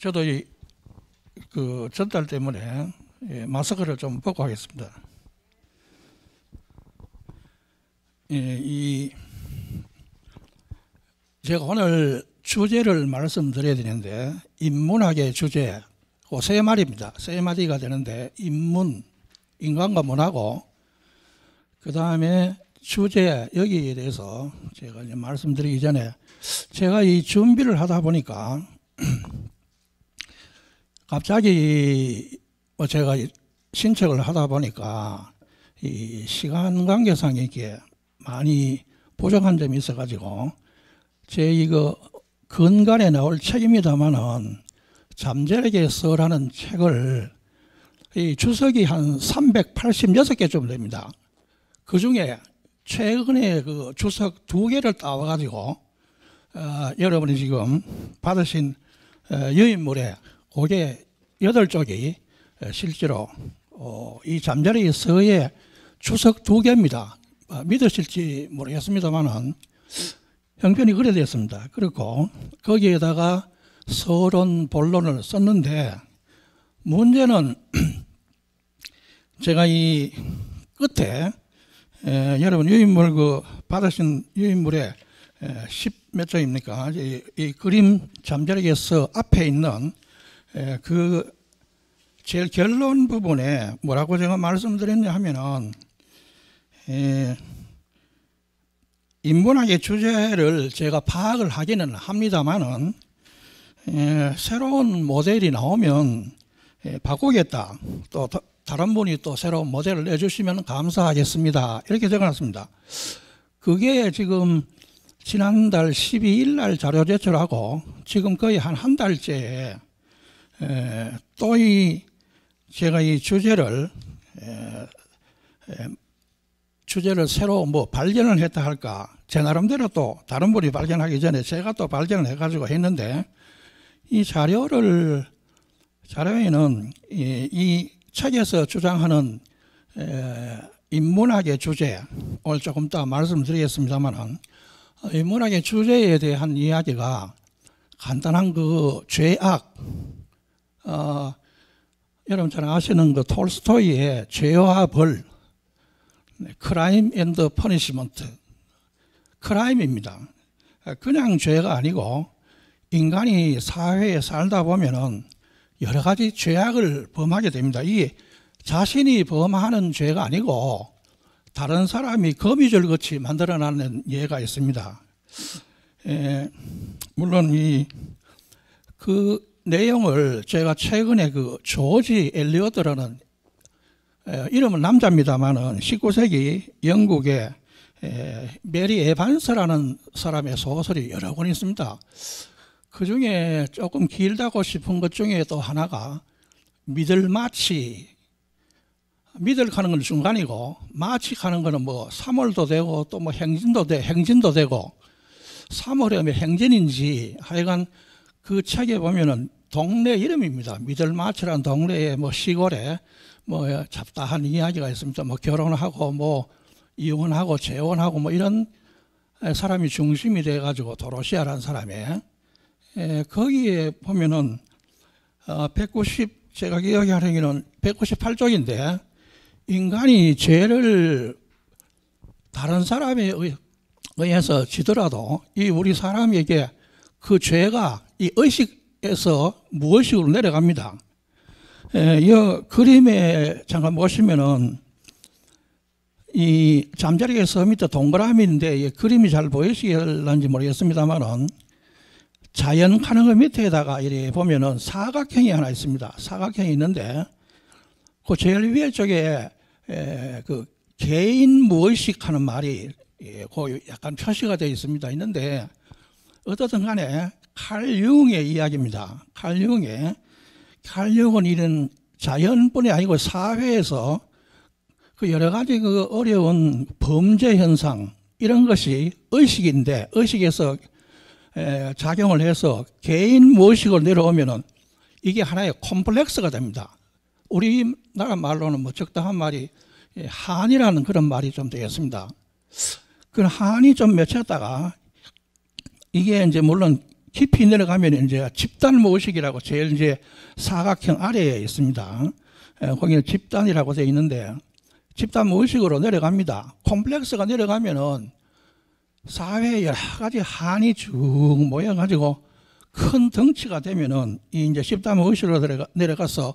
저도 그 전달 때문에 마스크를 좀 벗고 하겠습니다. 제가 오늘 주제를 말씀드려야 되는데, 인문학의 주제, 그 세 마디입니다. 세 마디가 되는데, 인문, 인간과 문하고, 그 다음에 주제, 여기에 대해서 제가 이제 말씀드리기 전에, 제가 이 준비를 하다 보니까, 갑자기 제가 신청을 하다 보니까, 이 시간 관계상 이렇게 많이 부족한 점이 있어가지고, 제 이거 근간에 나올 책입니다만은 잠재력의 서라는 책을 이 주석이 한 386개쯤 됩니다. 그 중에 최근에 그 주석 2개를 따와가지고 여러분이 지금 받으신 유인물에 그게 8쪽이 실제로 이 잠재력의 서의 주석 2개입니다. 믿으실지 모르겠습니다만은 형편이 그래 됐습니다. 그리고 거기에다가 서론, 본론을 썼는데, 문제는 제가 이 끝에 여러분 유인물 받으신 유인물에 10몇 쪽입니까? 이 그림 잠재력의 서 앞에 있는 그 제일 결론 부분에 뭐라고 제가 말씀드렸냐 하면은 인문학의 주제를 제가 파악을 하기는 합니다만은 새로운 모델이 나오면 바꾸겠다. 또 다른 분이 또 새로운 모델을 내주시면 감사하겠습니다. 이렇게 적어놨습니다. 그게 지금 지난달 12일 날 자료 제출하고 지금 거의 한 달째 또 제가 이 주제를 새로 발견을 했다 할까, 제 나름대로 또 다른 분이 발견하기 전에 제가 또 발견을 해가지고 했는데, 이 자료에는 이 책에서 주장하는 인문학의 주제, 오늘 조금 이따 말씀드리겠습니다만은, 인문학의 주제에 대한 이야기가 간단한 그 죄악, 여러분 잘 아시는 그 톨스토이의 죄와 벌, 크라임 앤드 퍼니시먼트, 크라임입니다. 그냥 죄가 아니고 인간이 사회에 살다 보면은 여러 가지 죄악을 범하게 됩니다. 이게 자신이 범하는 죄가 아니고 다른 사람이 거미줄같이 만들어내는 예가 있습니다. 물론 그 내용을 제가 최근에 그 조지 엘리어트라는 이름은 남자입니다만은 19세기 영국의 메리 에반스라는 사람의 소설이 여러 권 있습니다. 그 중에 조금 길다고 싶은 것 중에 또 하나가 미들마치, 미들 가는 건 중간이고 마치 가는 거는 3월도 되고 또 행진도 되고 3월이면 행진인지 하여간 그 책에 보면은 동네 이름입니다. 미들마치라는 동네에 시골에 잡다한 이야기가 있습니다. 결혼하고 이혼하고 재혼하고 이런 사람이 중심이 돼가지고 도로시아라는 사람의 거기에 보면은 190 제가 기억하기로는 198쪽인데 인간이 죄를 다른 사람에 의해서 지더라도 이 우리 사람에게 그 죄가 이 의식에서 무의식으로 내려갑니다. 이 그림에 잠깐 보시면은 이 잠자리의 서 밑에 동그라미인데 그림이 잘 보이시는지 모르겠습니다만은 자연 가능의 밑에다가 이렇게 보면은 사각형이 하나 있습니다. 사각형이 있는데 그 제일 위에 쪽에 그 개인 무의식 하는 말이 그 약간 표시가 되어 있습니다. 있는데 어떻든 간에 칼 융의 이야기입니다. 칼 융은 이런 자연뿐이 아니고 사회에서 그 여러 가지 그 어려운 범죄 현상 이런 것이 의식인데 의식에서 작용을 해서 개인 무의식으로 내려오면은 이게 하나의 콤플렉스가 됩니다. 우리나라 말로는 적당한 말이 한이라는 그런 말이 좀 되겠습니다. 그 한이 좀 맺혔다가 이게 이제 물론 깊이 내려가면 이제 집단무의식이라고 제일 이제 사각형 아래에 있습니다. 거기는 집단이라고 되어 있는데 집단무의식으로 내려갑니다. 콤플렉스가 내려가면은 사회에 여러 가지 한이 쭉 모여가지고 큰 덩치가 되면은 이 이제 집단무의식으로 내려가서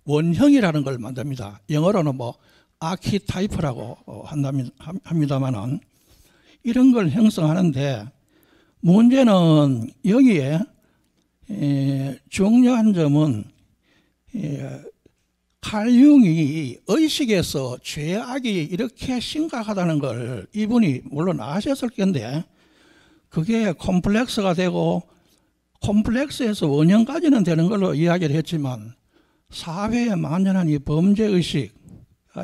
원형이라는 걸 만듭니다. 영어로는 뭐 아키타이프라고 합니다만은 이런 걸 형성하는데 문제는 여기에 중요한 점은 칼융이 의식에서 죄악이 이렇게 심각하다는 걸 이분이 물론 아셨을 건데 그게 콤플렉스가 되고 콤플렉스에서 원형까지는 되는 걸로 이야기를 했지만 사회에 만연한 이 범죄의식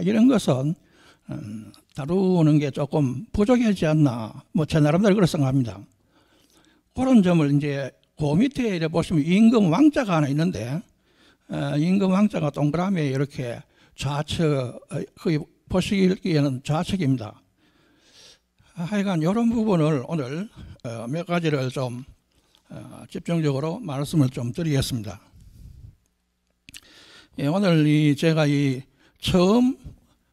이런 것은 다루는 게 조금 부족하지 않나 뭐 제 나름대로 그렇게 생각합니다. 그런 점을 이제 그 밑에 이렇게 보시면 임금 왕자가 하나 있는데 임금 왕자가 동그라미에 이렇게 좌측 거기 보시기에는 좌측입니다. 하여간 이런 부분을 오늘 몇 가지를 좀 집중적으로 말씀을 좀 드리겠습니다. 오늘 제가 처음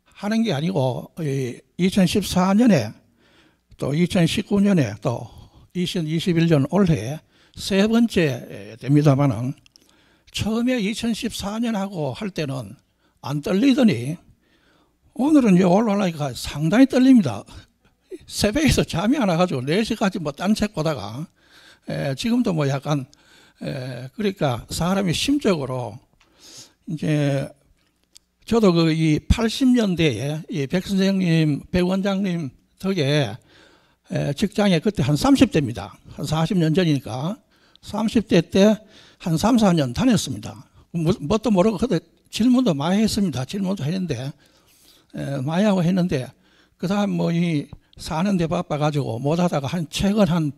하는 게 아니고 2014년에 또 2019년에 또 2021년 올해 세 번째 됩니다만은 처음에 2014년하고 할 때는 안 떨리더니 오늘은 이제 올라오니까 상당히 떨립니다. 새벽에서 잠이 안 와가지고 4시까지 뭐 딴 책 보다가 지금도 뭐 약간 그러니까 사람이 심적으로 이제 저도 그 이 80년대에 이 백 선생님, 백 원장님 덕에 직장에 그때 한 30대입니다. 한 40년 전이니까 30대 때 한 3, 4년 다녔습니다. 뭣도 모르고 그때 질문도 많이 했습니다. 질문도 했는데 많이 하고 했는데 그 다음 뭐 이 사는데 바빠가지고 못하다가 최근 한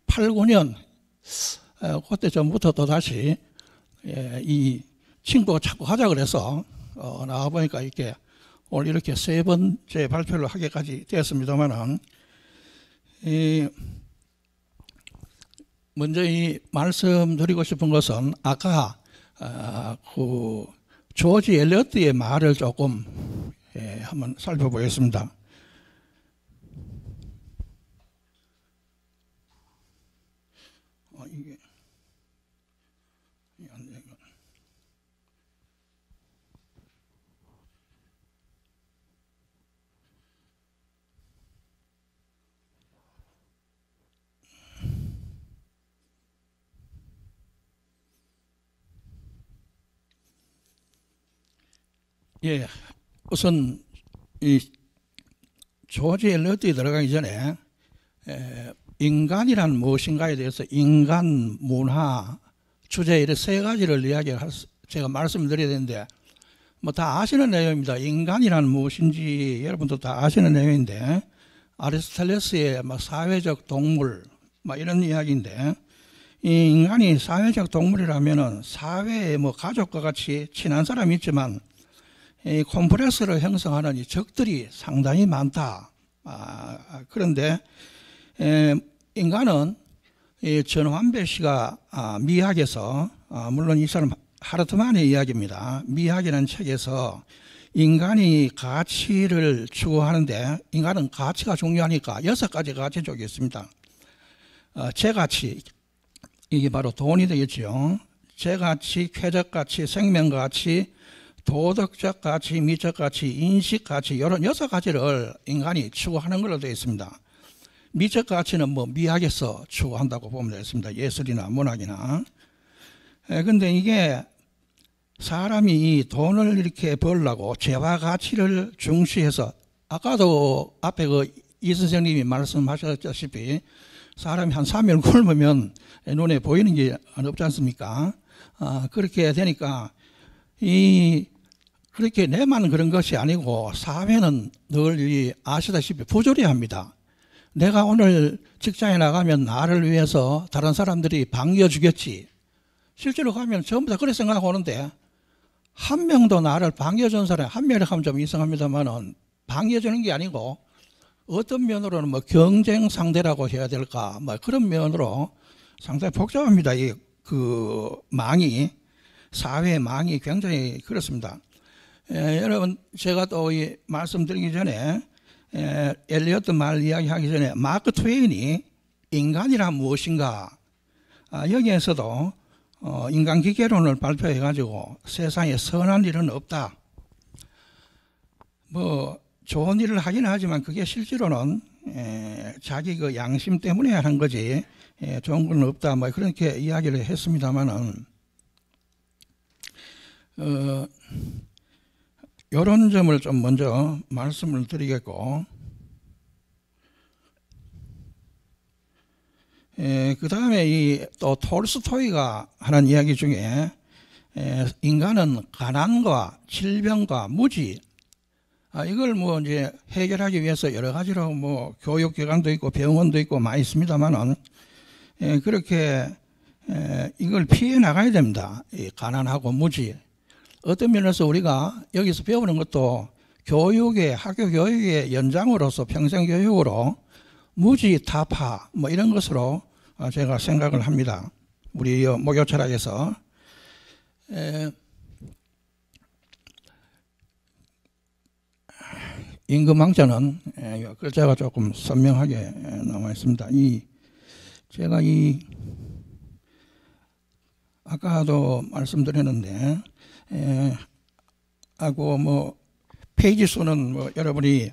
8, 9년 그때 전부터 또 다시 이 친구가 자꾸 하자 그래서 나와보니까 이렇게 오늘 이렇게 세 번째 발표를 하기까지 되었습니다만은 먼저 이 말씀드리고 싶은 것은 아까 그 조지 엘리어트의 말을 조금 한번 살펴보겠습니다. 이게 안 되는 거. 예, 우선 이 조지 엘리어트에 들어가기 전에 인간이란 무엇인가에 대해서 인간, 문화, 주제 이런 세 가지를 제가 말씀드려야 되는데 뭐 다 아시는 내용입니다. 인간이란 무엇인지 여러분도 다 아시는 내용인데 아리스토텔레스의 뭐 사회적 동물 뭐 이런 이야기인데 이 인간이 사회적 동물이라면은 사회에 뭐 가족과 같이 친한 사람이 있지만 이 콤플렉스를 형성하는 이 적들이 상당히 많다. 그런데 인간은 전환배 씨가 미학에서 물론 이 사람 하르트만의 이야기입니다. 미학이라는 책에서 인간이 가치를 추구하는데 인간은 가치가 중요하니까 6가지 가치 쪽이 있습니다. 제가치 이게 바로 돈이 되겠죠. 제가치, 쾌적가치, 생명가치, 도덕적 가치, 미적 가치, 인식 가치 이런 6가지를 인간이 추구하는 걸로 되어 있습니다. 미적 가치는 뭐 미학에서 추구한다고 보면 되겠습니다. 예술이나 문학이나. 근데 이게 사람이 돈을 이렇게 벌려고 재화 가치를 중시해서 아까도 앞에 이 선생님이 말씀하셨다시피 사람이 한 3일 굶으면 눈에 보이는 게 없지 않습니까? 그렇게 되니까 그렇게 내만 그런 것이 아니고 사회는 늘 아시다시피 부조리합니다. 내가 오늘 직장에 나가면 나를 위해서 다른 사람들이 반겨주겠지. 실제로 가면 전부 다 그렇게 생각하고 오는데 한 명도 나를 반겨준 사람이 한 명이라 하면 좀 이상합니다만은 반겨주는 게 아니고 어떤 면으로는 뭐 경쟁 상대라고 해야 될까 뭐 그런 면으로 상당히 복잡합니다. 이 그 망이, 사회 망이 굉장히 그렇습니다. 여러분, 제가 또 말씀드리기 전에 엘리어트 말 이야기하기 전에 마크 트웨인이 인간이란 무엇인가, 여기에서도 인간기계론을 발표해 가지고 세상에 선한 일은 없다, 뭐 좋은 일을 하긴 하지만 그게 실제로는 자기 그 양심 때문에 하는 거지 좋은 건 없다, 뭐 그렇게 이야기를 했습니다만은 이런 점을 좀 먼저 말씀을 드리겠고, 그 다음에 또 톨스토이가 하는 이야기 중에 인간은 가난과 질병과 무지, 이걸 뭐 이제 해결하기 위해서 여러 가지로 뭐 교육기관도 있고 병원도 있고 많이 있습니다만은 그렇게 이걸 피해 나가야 됩니다. 이 가난하고 무지. 어떤 면에서 우리가 여기서 배우는 것도 교육의, 학교 교육의 연장으로서 평생 교육으로 무지 타파 뭐 이런 것으로 제가 생각을 합니다. 우리 목요 철학에서. 임금왕자는 글자가 조금 선명하게 나와 있습니다. 제가 아까도 말씀드렸는데, 하고 뭐 페이지 수는 뭐 여러분이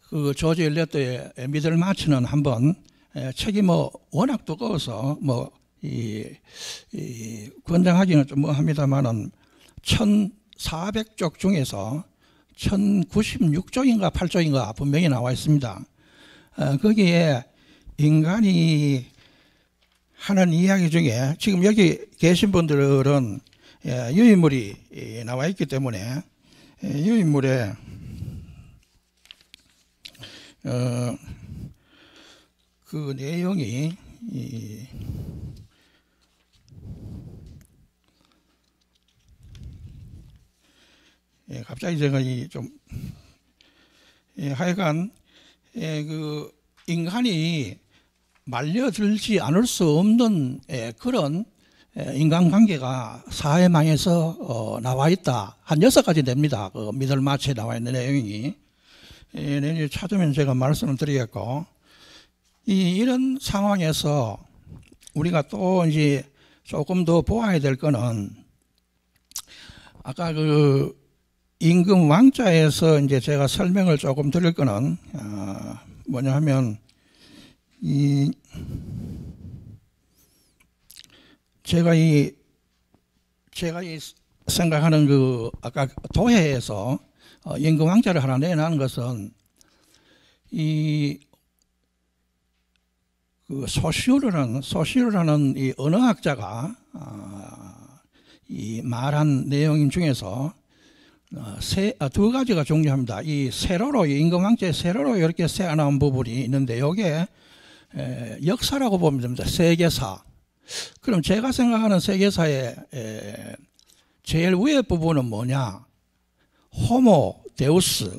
그 조지 엘리어트의 미들마치는 한번 책이 뭐 워낙 두꺼워서 뭐 권장하기는 좀 뭐합니다만은 1400쪽 중에서 1096쪽인가 8쪽인가 분명히 나와 있습니다. 거기에 인간이 하는 이야기 중에 지금 여기 계신 분들은 유인물이 나와 있기 때문에 유인물에 그 내용이 갑자기 제가 좀 하여간 그 인간이 말려들지 않을 수 없는 그런 인간관계가 사회망에서 나와 있다. 한 6가지 됩니다. 그 미들마치에 나와 있는 내용이. 내일 찾으면 제가 말씀을 드리겠고, 이런 상황에서 우리가 또 이제 조금 더 보아야 될 거는, 아까 그 임금 왕자에서 이제 제가 설명을 조금 드릴 거는 뭐냐 하면, 제가 생각하는 그 아까 도해에서 임금 왕자를 하나 내놓은 것은 그 소시오르라는 이 언어학자가 이 말한 내용 중에서 두 가지가 중요합니다. 이 세로로, 임금 왕자의 세로로 이렇게 세어나온 부분이 있는데, 이게 역사라고 보면 됩니다. 세계사. 그럼 제가 생각하는 세계사의 제일 위에 부분은 뭐냐? 호모 데우스.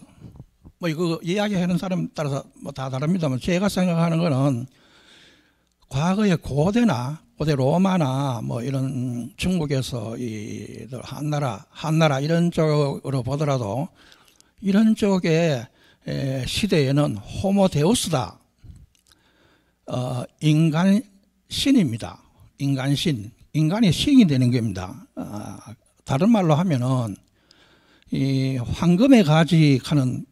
뭐 이거 이야기하는 사람 따라서 뭐 다 다릅니다만, 제가 생각하는 거는 과거의 고대 로마나 뭐 이런 중국에서 이 한나라 이런 쪽으로 보더라도 이런 쪽의 시대에는 호모 데우스다. 인간신입니다. 인간신. 인간이 신이 되는 겁니다. 다른 말로 하면은 이 황금의 가지 하는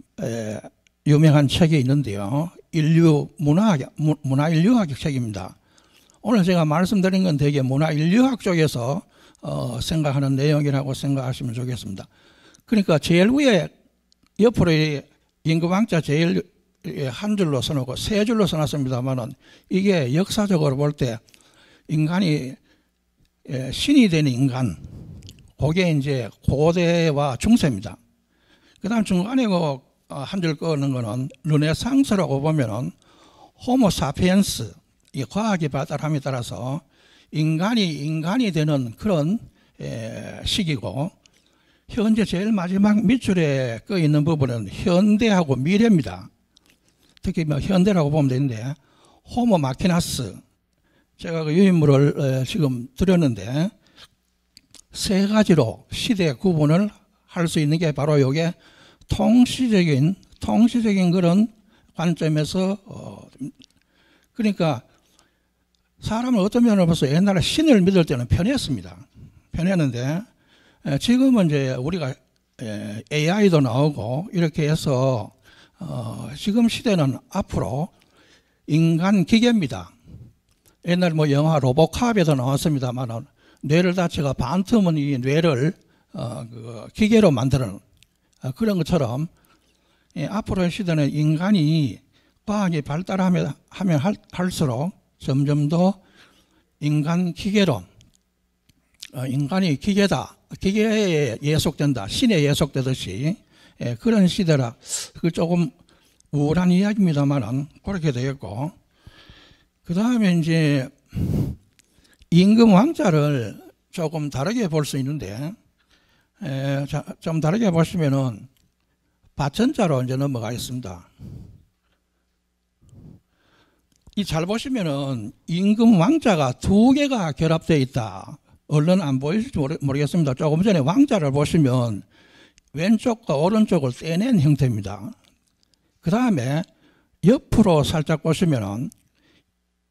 유명한 책이 있는데요. 문화 인류학 책입니다. 오늘 제가 말씀드린 건 되게 문화 인류학 쪽에서 생각하는 내용이라고 생각하시면 좋겠습니다. 그러니까 제일 위에 옆으로 임금왕자 제일 한 줄로 써놓고 세 줄로 써놨습니다만은, 이게 역사적으로 볼 때 인간이 신이 되는 인간, 그게 이제 고대와 중세입니다. 그 다음 중간에 한 줄 꺼는 거는 르네상스라고 보면은 호모 사피엔스, 이 과학의 발달함에 따라서 인간이 되는 그런 시기고, 현재 제일 마지막 밑줄에 꺼 있는 부분은 현대하고 미래입니다. 특히 뭐 현대라고 보면 되는데, 호모 마키나스, 제가 그 유인물을 지금 드렸는데 세 가지로 시대 구분을 할 수 있는 게 바로 이게 통시적인 그런 관점에서 그러니까 사람을 어떤 면으로 봐서 옛날에 신을 믿을 때는 편했습니다. 편했는데 지금은 이제 우리가 AI도 나오고 이렇게 해서 지금 시대는 앞으로 인간 기계입니다. 옛날 뭐 영화 로보캅에도 나왔습니다만 뇌를 다치가 반틈은 이 뇌를 그 기계로 만드는 그런 것처럼 앞으로의 시대는 인간이 과학이 발달하면 할수록 점점 더 인간 기계론, 인간이 기계다, 기계에 예속된다, 신에 예속되듯이 그런 시대라. 그 조금 우울한 이야기입니다만은 그렇게 되겠고, 그 다음에 이제 임금 왕자를 조금 다르게 볼 수 있는데, 좀 다르게 보시면은 바천자로 이제 넘어가겠습니다. 이 잘 보시면은 임금 왕자가 두 개가 결합되어 있다. 얼른 안 보일지 모르겠습니다. 조금 전에 왕자를 보시면 왼쪽과 오른쪽을 떼낸 형태입니다. 그 다음에 옆으로 살짝 보시면은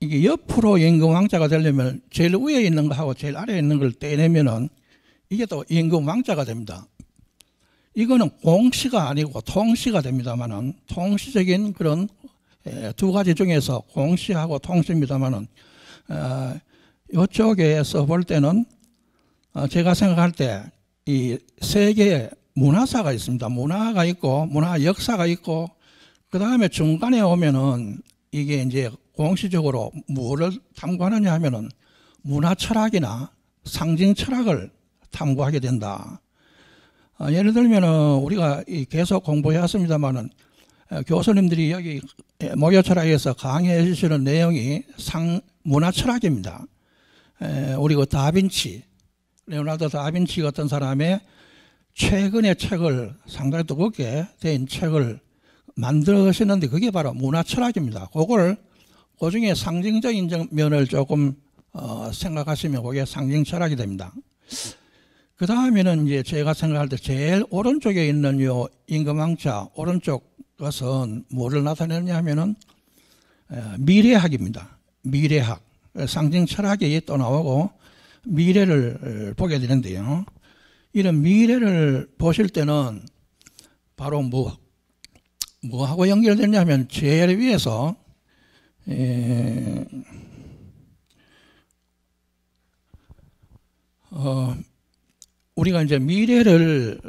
이게 옆으로 임금 왕자가 되려면 제일 위에 있는 거하고 제일 아래에 있는 걸 떼내면은 이게 또 임금 왕자가 됩니다. 이거는 공시가 아니고 통시가 됩니다만은 통시적인 그런 두 가지 중에서 공시하고 통시입니다만은 이쪽에서 볼 때는 제가 생각할 때 이 세 개의 문화사가 있습니다. 문화가 있고 문화 역사가 있고 그 다음에 중간에 오면은 이게 이제 공시적으로 뭐를 탐구하느냐 하면은 문화 철학이나 상징 철학을 탐구하게 된다. 예를 들면은 우리가 계속 공부해 왔습니다만은 교수님들이 여기 목요 철학에서 강의해 주시는 내용이 문화 철학입니다. 우리 그 다빈치, 레오나르도 다빈치 같은 사람의 최근의 책을 상당히 두껍게 된 책을 만드시는데 그게 바로 문화 철학입니다. 그걸 그 중에 상징적인 면을 조금 생각하시면 그게 상징 철학이 됩니다. 그 다음에는 이제 제가 생각할 때 제일 오른쪽에 있는 요 임금왕자 오른쪽 것은 뭐를 나타내느냐 하면은 미래학입니다. 미래학. 상징 철학이 또 나오고 미래를 보게 되는데요. 이런 미래를 보실 때는 바로 뭐하고 연결되냐면 제일 위에서 우리가 이제 미래를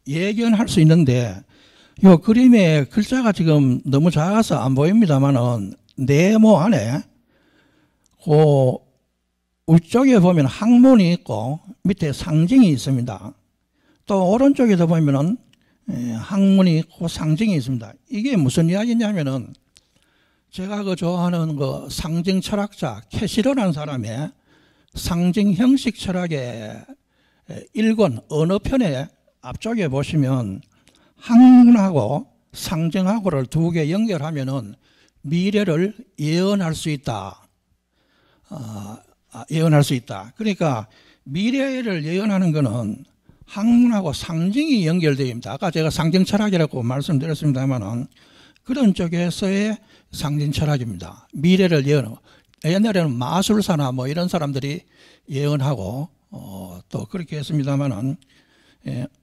예견할 수 있는데 이 그림에 글자가 지금 너무 작아서 안 보입니다만은 네모 안에 그 위쪽에 보면 학문이 있고 밑에 상징이 있습니다. 또 오른쪽에도 보면은 학문이 있고 상징이 있습니다. 이게 무슨 이야기냐면은 제가 그 좋아하는 그 상징 철학자 캐시러라는 사람의 상징 형식 철학의 1권 어느 편에 앞쪽에 보시면 학문하고 상징하고를 두 개 연결하면은 미래를 예언할 수 있다. 예언할 수 있다. 그러니까 미래를 예언하는 것은 학문하고 상징이 연결되어 있습니다. 아까 제가 상징 철학이라고 말씀드렸습니다만은 그런 쪽에서의 상징 철학입니다. 미래를 예언하고 옛날에는 마술사나 뭐 이런 사람들이 예언하고 또 그렇게 했습니다만은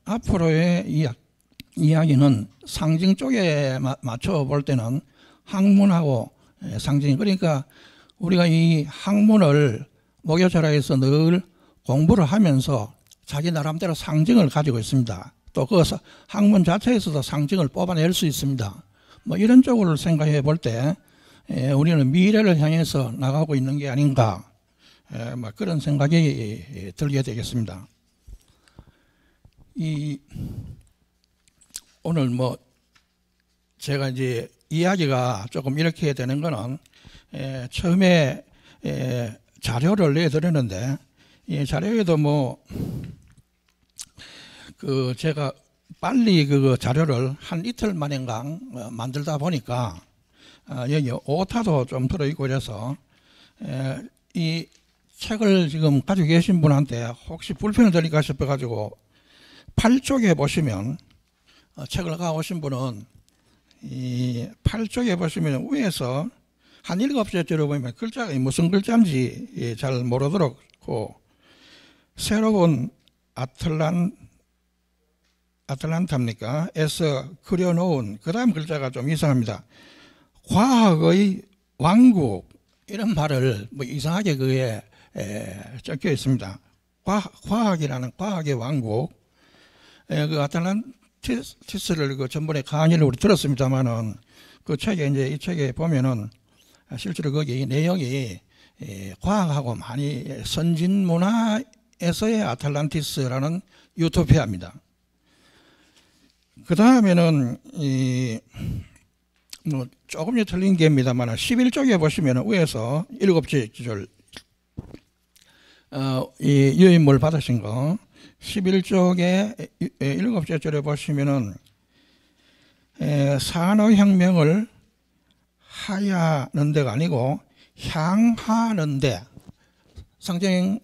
앞으로의 이야기는 상징 쪽에 맞춰 볼 때는 학문하고 상징, 그러니까 우리가 이 학문을 목요 철학에서 늘 공부를 하면서 자기 나름대로 상징을 가지고 있습니다. 또 그 학문 자체에서도 상징을 뽑아낼 수 있습니다. 뭐 이런 쪽으로 생각해 볼 때 우리는 미래를 향해서 나가고 있는 게 아닌가, 뭐 그런 생각이 들게 되겠습니다. 오늘 뭐 제가 이제 이야기가 조금 이렇게 되는 거는 처음에 자료를 내드렸는데 이 자료에도 뭐 그 제가 빨리 그 자료를 한 이틀 만인가 만들다 보니까 여기 오타도 좀 들어있고 그래서 이 책을 지금 가지고 계신 분한테 혹시 불편을 드릴까 싶어가지고 8쪽에 보시면 책을 가오신 분은 이 8쪽에 보시면 위에서 한 7개째로 보면 글자가 무슨 글자인지 잘 모르도록 새로운 아틀란타입니까? 에서 그려놓은 그 다음 글자가 좀 이상합니다. 과학의 왕국 이런 말을 뭐 이상하게 그에 적혀 있습니다. 과학이라는 과학의 왕국. 그 아틀란티스를 그 전번에 강의를 우리 들었습니다만은 그 책에 이제 이 책에 보면은 실제로 거기 내용이 과학하고 많이 선진 문화에서의 아틀란티스라는 유토피아입니다. 그 다음에는 뭐 조금 틀린 게입니다만 11쪽에 보시면 위에서 7째 줄 이 유인물 받으신 거 11쪽에 7째 줄에 보시면은 산업혁명을 하야는 데가 아니고 향하는 데 상징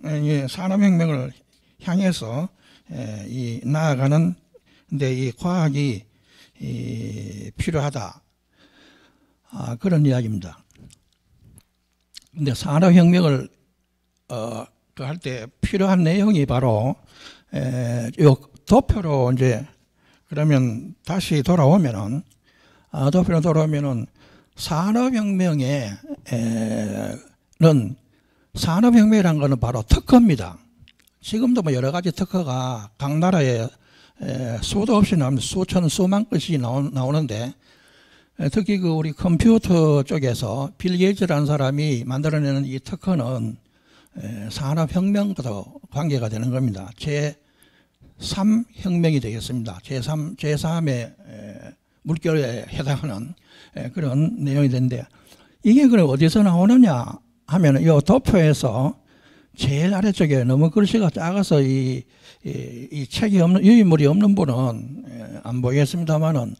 산업혁명을 향해서 나아가는 데 이 과학이 필요하다. 그런 이야기입니다. 근데 산업혁명을 할 때 필요한 내용이 바로 요 도표로 이제 그러면 다시 돌아오면은 도표로 돌아오면은 산업혁명이란 거는 바로 특허입니다. 지금도 뭐 여러 가지 특허가 각 나라에 수도 없이 나오는 수천 수만 건씩 나오는데 특히 그 우리 컴퓨터 쪽에서 빌 게이츠라는 사람이 만들어내는 이 특허는 산업혁명과도 관계가 되는 겁니다. 제3혁명이 되겠습니다. 제3의 물결에 해당하는 그런 내용이 되는데 이게 그럼 어디서 나오느냐 하면 이 도표에서 제일 아래쪽에 너무 글씨가 작아서 이 책이 없는 유인물이 없는 분은 안 보이겠습니다만은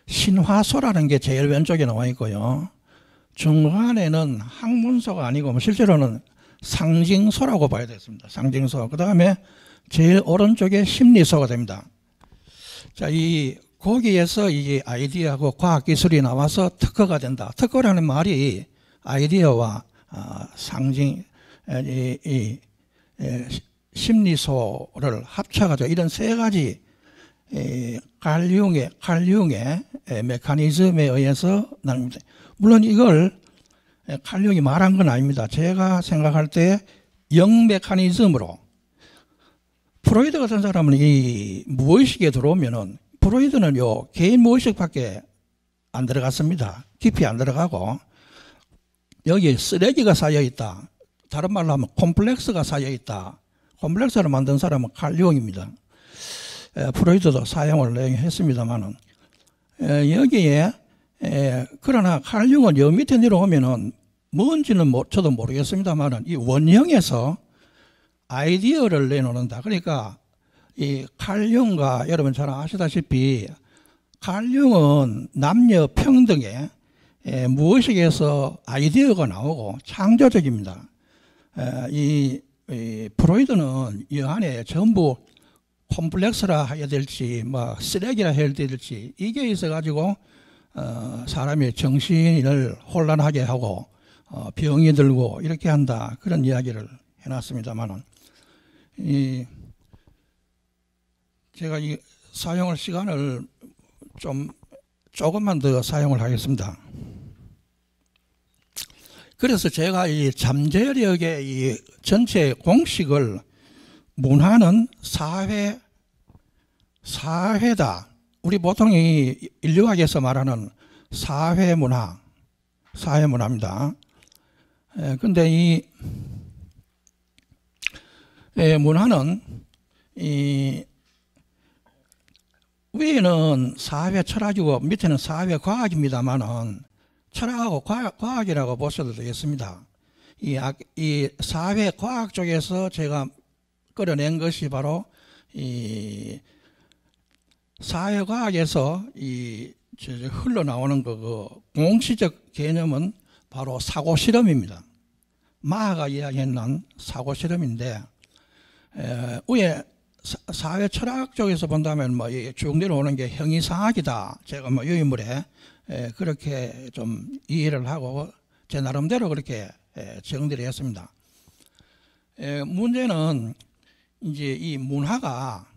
신화소라는 게 제일 왼쪽에 나와 있고요. 중간에는 학문소가 아니고 실제로는 상징소라고 봐야 되겠습니다. 상징소. 그 다음에 제일 오른쪽에 심리소가 됩니다. 자, 거기에서 이 아이디어하고 과학기술이 나와서 특허가 된다. 특허라는 말이 아이디어와 상징, 심리소를 합쳐가지고 이런 세 가지 관리용의 메커니즘에 의해서 나옵니다. 물론 이걸 칼융이 말한 건 아닙니다. 제가 생각할 때 영 메커니즘으로 프로이드 같은 사람은 이 무의식에 들어오면은 프로이드는 개인 무의식밖에 안 들어갔습니다. 깊이 안 들어가고 여기에 쓰레기가 쌓여 있다. 다른 말로 하면 콤플렉스가 쌓여 있다. 콤플렉스를 만든 사람은 칼융입니다. 프로이드도 사용을 했습니다만은 여기에 그러나 칼융은 여 밑에 내려오면은 뭔지는 저도 모르겠습니다만은 이 원형에서 아이디어를 내놓는다. 그러니까 이 칼융과 여러분 잘 아시다시피 칼융은 남녀 평등에 무의식에서 아이디어가 나오고 창조적입니다. 이 프로이드는 이 안에 전부 콤플렉스라 해야 될지 뭐 쓰레기라 해야 될지 이게 있어가지고 사람의 정신을 혼란하게 하고 병이 들고 이렇게 한다 그런 이야기를 해놨습니다만은 제가 이 사용할 시간을 조금만 더 사용을 하겠습니다. 그래서 제가 이 잠재력의 이 전체 공식을 문화는 사회다. 우리 보통 이 인류학에서 말하는 사회문화입니다. 근데 이 문화는 위에는 사회 철학이고 밑에는 사회 과학입니다만은 철학하고 과학이라고 보셔도 되겠습니다. 이 사회 과학 쪽에서 제가 끌어낸 것이 바로 이 사회과학에서 흘러나오는 그 공시적 개념은 바로 사고 실험입니다. 마하가 이야기했는 사고 실험인데, 위에 사회 철학 쪽에서 본다면 쭉 내려오는 게 형이상학이다. 제가 유인물에 그렇게 좀 이해를 하고 제 나름대로 그렇게 정리를 했습니다. 문제는 이제 이 문화가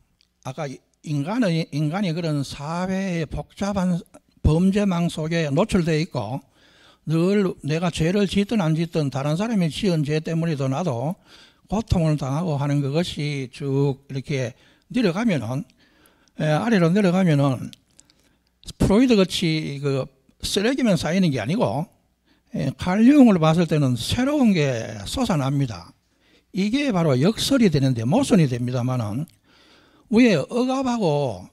아까 인간이 그런 사회의 복잡한 범죄망 속에 노출되어 있고, 늘 내가 죄를 짓든 안 짓든 다른 사람이 지은 죄 때문에도 나도 고통을 당하고 하는 그것이 쭉 이렇게 내려가면은, 아래로 내려가면은 프로이드 같이 그 쓰레기만 쌓이는 게 아니고, 칼 융을 봤을 때는 새로운 게 솟아납니다. 이게 바로 역설이 되는데 모순이 됩니다만은, 위에 억압하고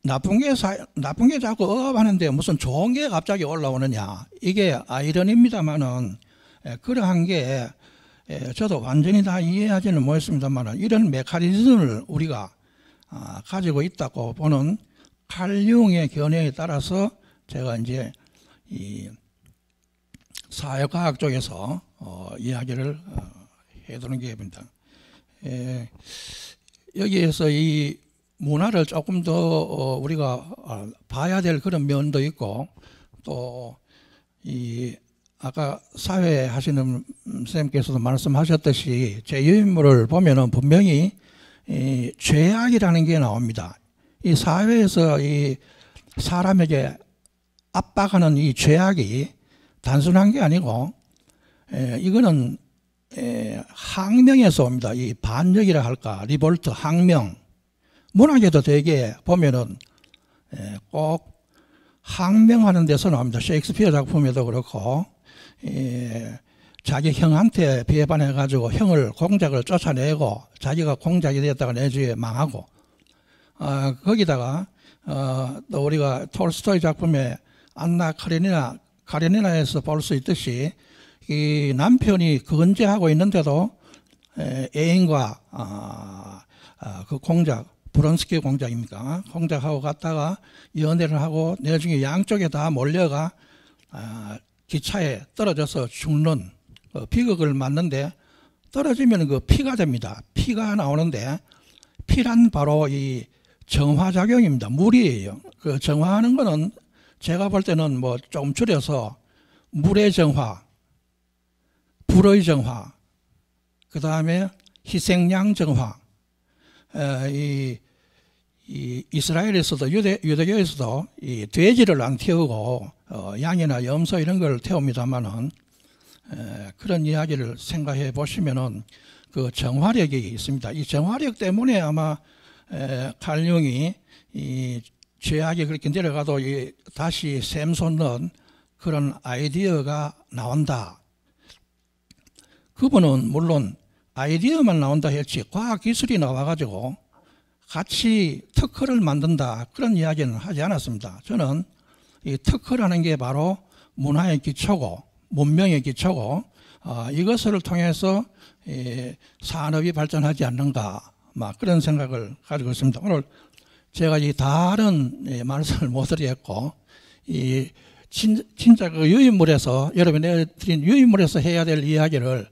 나쁜 게 자꾸 억압하는데 무슨 좋은 게 갑자기 올라오느냐, 이게 아이러니입니다만은, 그러한 게 저도 완전히 다 이해하지는 못했습니다만, 이런 메커니즘을 우리가 가지고 있다고 보는 칼 융의 견해에 따라서 제가 이제 이 사회과학 쪽에서 이야기를 해두는 게 됩니다. 여기에서 이 문화를 조금 더 우리가 봐야 될 그런 면도 있고, 또 이 아까 사회 하시는 선생님께서도 말씀하셨듯이 제 유인물을 보면은 분명히 이 죄악이라는 게 나옵니다. 이 사회에서 이 사람에게 압박하는 이 죄악이 단순한 게 아니고, 이거는 항명에서 옵니다. 이 반역이라 할까, 리볼트, 항명. 문학에도 되게 보면은 꼭 항명하는 데서 나옵니다. 셰익스피어 작품에도 그렇고, 자기 형한테 배반해 가지고 형을 공작을 쫓아내고 자기가 공작이 되었다가 내주에 망하고, 거기다가 또 우리가 톨스토이 작품에 안나 카레니나에서 볼 수 있듯이 이 남편이 건재하고 있는데도 애인과 그 공작, 브론스키 공작입니까? 공작하고 갔다가 연애를 하고 나중에 양쪽에 다 몰려가 기차에 떨어져서 죽는 비극을 맞는데, 떨어지면 그 피가 됩니다. 피가 나오는데, 피란 바로 이 정화작용입니다. 물이에요. 그 정화하는 거는 제가 볼 때는 뭐 조금 줄여서 물의 정화, 불의 정화, 그 다음에 희생양 정화. 이 이스라엘에서도 유대교에서도 이 돼지를 안 태우고 양이나 염소 이런 걸 태웁니다만은, 그런 이야기를 생각해 보시면은 그 정화력이 있습니다. 이 정화력 때문에 아마 칼 융이 이 죄악이 그렇게 내려가도 다시 샘솟는 그런 아이디어가 나온다. 그분은 물론 아이디어만 나온다 했지 과학기술이 나와가지고 같이 특허를 만든다, 그런 이야기는 하지 않았습니다. 저는 이 특허라는 게 바로 문화의 기초고 문명의 기초고, 이것을 통해서 산업이 발전하지 않는가, 막 그런 생각을 가지고 있습니다. 오늘 제가 이 다른 말씀을 못 드리겠고, 이 진짜 그 유인물에서, 여러분이 드린 유인물에서 해야 될 이야기를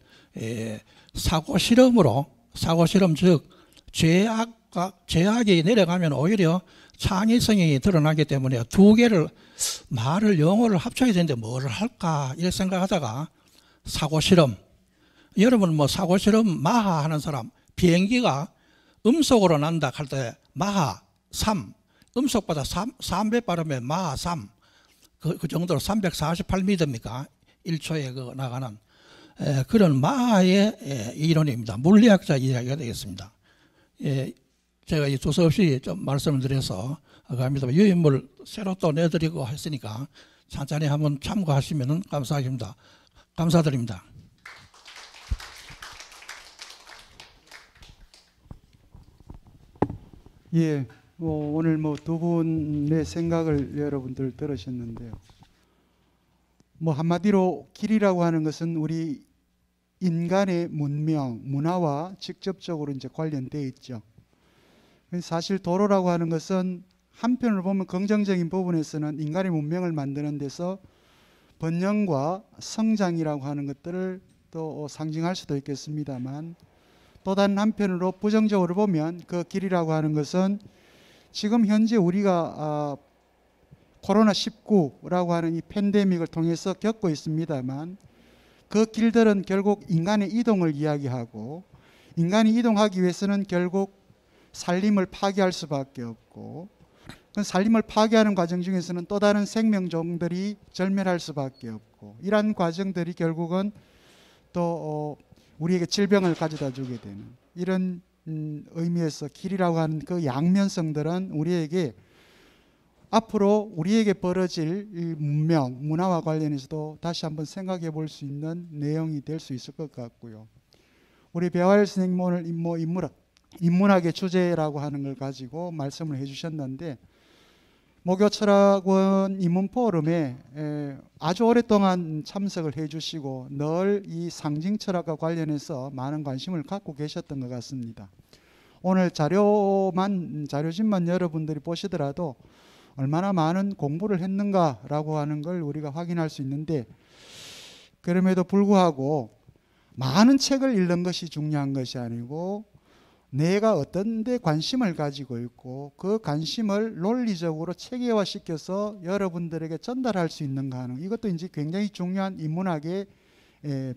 사고 실험으로, 사고 실험 즉 죄악이 내려가면 오히려 창의성이 드러나기 때문에 두 개를 말을 영어를 합쳐야 되는데 뭐를 할까 이렇게 생각하다가 사고 실험. 여러분 뭐 사고 실험 마하 하는 사람, 비행기가 음속으로 난다 할 때 마하 3, 음속보다 3배 빠르면 마하 3, 그 정도로 348m입니까? 1초에 그 나가는 그런 마하의 이론입니다. 물리학자 이야기가 되겠습니다. 제가 이 두서없이 좀 말씀을 드려서 갑니다. 유인물 새로 또 내드리고 했으니까 천천히 한번 참고하시면 감사하겠습니다. 감사드립니다. 예, 오늘 두 분의 생각을 여러분들 들으셨는데요. 한마디로 길이라고 하는 것은 우리 인간의 문명, 문화와 직접적으로 이제 관련되어 있죠. 사실 도로라고 하는 것은 한편으로 보면 긍정적인 부분에서는 인간의 문명을 만드는 데서 번영과 성장이라고 하는 것들을 또 상징할 수도 있겠습니다만, 또 다른 한편으로 부정적으로 보면 그 길이라고 하는 것은 지금 현재 우리가 코로나19라고 하는 이 팬데믹을 통해서 겪고 있습니다만, 그 길들은 결국 인간의 이동을 이야기하고, 인간이 이동하기 위해서는 결국 산림을 파괴할 수밖에 없고, 그 산림을 파괴하는 과정 중에서는 또 다른 생명종들이 절멸할 수밖에 없고, 이러한 과정들이 결국은 또 우리에게 질병을 가져다 주게 되는 이런 의미에서 길이라고 하는 그 양면성들은 우리에게 앞으로 우리에게 벌어질 이 문명, 문화와 관련해서도 다시 한번 생각해 볼 수 있는 내용이 될 수 있을 것 같고요. 우리 배화일 선생님 오늘 인문학의 주제라고 하는 걸 가지고 말씀을 해주셨는데, 목요철학원 인문포럼에 아주 오랫동안 참석을 해주시고 늘 이 상징철학과 관련해서 많은 관심을 갖고 계셨던 것 같습니다. 오늘 자료집만 여러분들이 보시더라도 얼마나 많은 공부를 했는가라고 하는 걸 우리가 확인할 수 있는데, 그럼에도 불구하고 많은 책을 읽는 것이 중요한 것이 아니고 내가 어떤 데 관심을 가지고 있고 그 관심을 논리적으로 체계화시켜서 여러분들에게 전달할 수 있는가 하는, 이것도 이제 굉장히 중요한 인문학의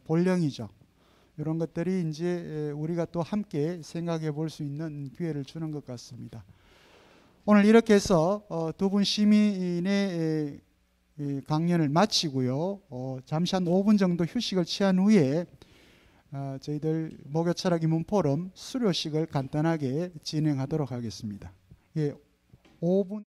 본령이죠. 이런 것들이 이제 우리가 또 함께 생각해 볼 수 있는 기회를 주는 것 같습니다. 오늘 이렇게 해서 두 분 시민의 강연을 마치고요. 잠시 한 5분 정도 휴식을 취한 후에 저희들 목요철학 인문포럼 수료식을 간단하게 진행하도록 하겠습니다. 5분